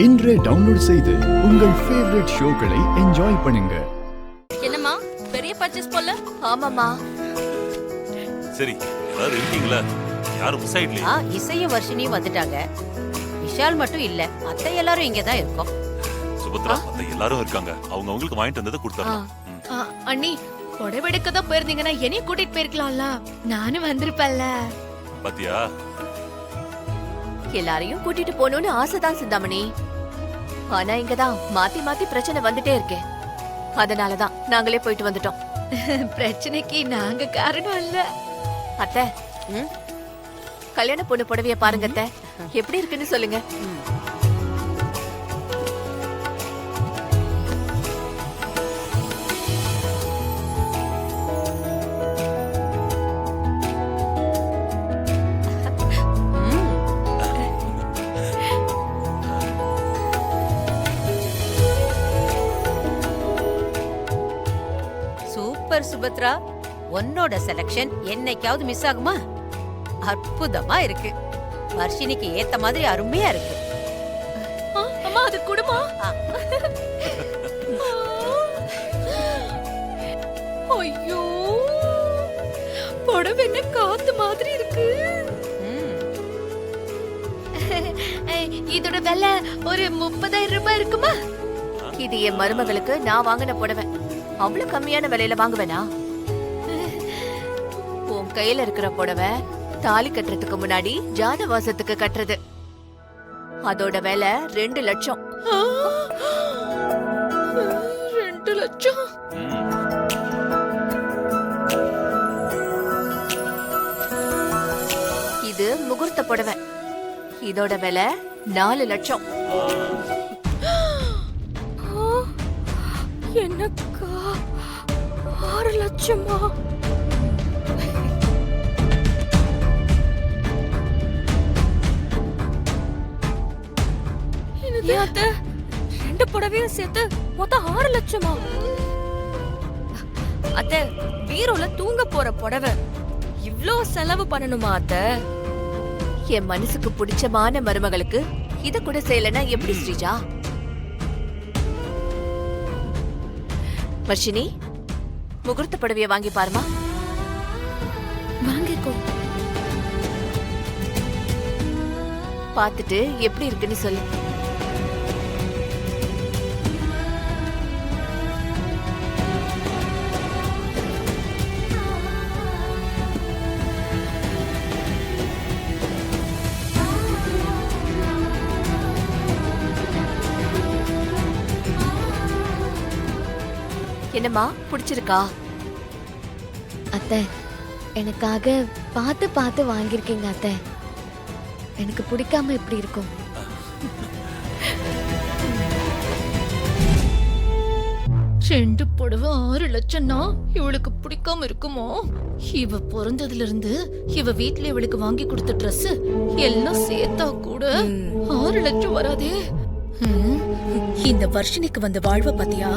இன்றே டவுன்லோட் செய்து உங்கள் ஃபேவரட் ஷோக்களை என்ஜாய் பண்ணுங்க. என்னம்மா பெரிய பர்ச்சேஸ் போல? ஆமாமா. சரி, எல்லாரும் இருக்கீங்களா? யாரும் மிஸ் ஆயிடலையா? இசையும் வர்ஷினியும் வந்துட்டாங்க. விஷால் மட்டும் இல்ல, அத்தை எல்லாரும் இங்க தான் இருக்கோம். சுபத்ரா, அத்தை எல்லாரும் இருக்காங்க. அவங்க உங்களுக்கு வாங்கிட்டு வந்ததை கொடுத்தாங்க. அண்ணி, புடவெடுக்க தான் போயிருந்தீங்கன்னா என்னைய கூட்டிட்டு போயிருக்கலாம்ல, நானும் வந்திருப்பேன்ல. பாத்தியா, எல்லாரையும் கூட்டிட்டு போகணும்னு ஆசைதான் சிந்தாமணி. ஆனா இங்கதான் மாத்தி மாத்தி பிரச்சனை வந்துட்டே இருக்கே. அதனாலதான் நாங்களே போயிட்டு வந்துட்டோம். பிரச்சனைக்கு நாங்க காரணம் இல்ல. அத்தை, கல்யாண பொண்ணு புடவைய பாருங்க அத்தை, எப்படி இருக்குன்னு சொல்லுங்க. சூப்பர் சுபத்ரா, உன்னோட செலக்ஷன் என்னைக்காவது மிஸ் ஆகுமா? அற்புதமா இருக்கு. வர்ஷினிக்கு ஏத்த மாதிரி அருமையா இருக்கு. அம்மா, அது குடுமா? ஐயோ, புடவை என்ன காத்து மாதிரி இருக்கு. இதோட விலை ஒரு 30,000 ரூபாய் இருக்குமா? இது என் மருமகளுக்கு நான் வாங்கின புடவை. அவ்வளவு கம்மியான விலையில வாங்குவேனா? உன் கையில இருக்கிற புடவை தாலி கட்டுறதுக்கு முன்னாடி ஜானவாசத்துக்கு கட்டுறது. அதோட விலை 2 லட்சம். 2 லட்சம்? இது முகூர்த்த புடவை. இதோட விலை 4 லட்சம். என்னக்கா, 6 லட்சமா? அத்தை, 2 புடவையும் சேர்த்து மொத்தம் 6 லட்சமா? அத்தை, பீரோல தூங்க போற புடவை இவ்ளோ செலவு பண்ணணுமா அத்தை? என் மனசுக்கு பிடிச்சமான மருமகளுக்கு இத கூட செய்யலன்னா எப்படி ஸ்ரீஜா? வர்ஷினி, முகூர்த்த புடவைய வாங்கி பாருமா. வாங்கிக்கோ. பார்த்துட்டு எப்படி இருக்குன்னு சொல்லு. என்னம்மா, பிடிச்சிருக்கா? அத்தை, எனக்காக பார்த்து பார்த்து வாங்கியிருக்கீங்க அத்தை. எனக்கு பிடிக்காம எப்படி இருக்கும்? ரெண்டு புடவை 6 லட்சம்னா இவளுக்கு பிடிக்காம இருக்குமோ? இவ பிறந்ததுல இருந்து இவ வீட்டுல இவளுக்கு வாங்கி கொடுத்த ட்ரெஸ் எல்லாம் சேர்த்தா கூட 6 லட்சம் வராதே. இந்த வர்ஷினிக்கு வந்த வாழ்வை பாத்தியா?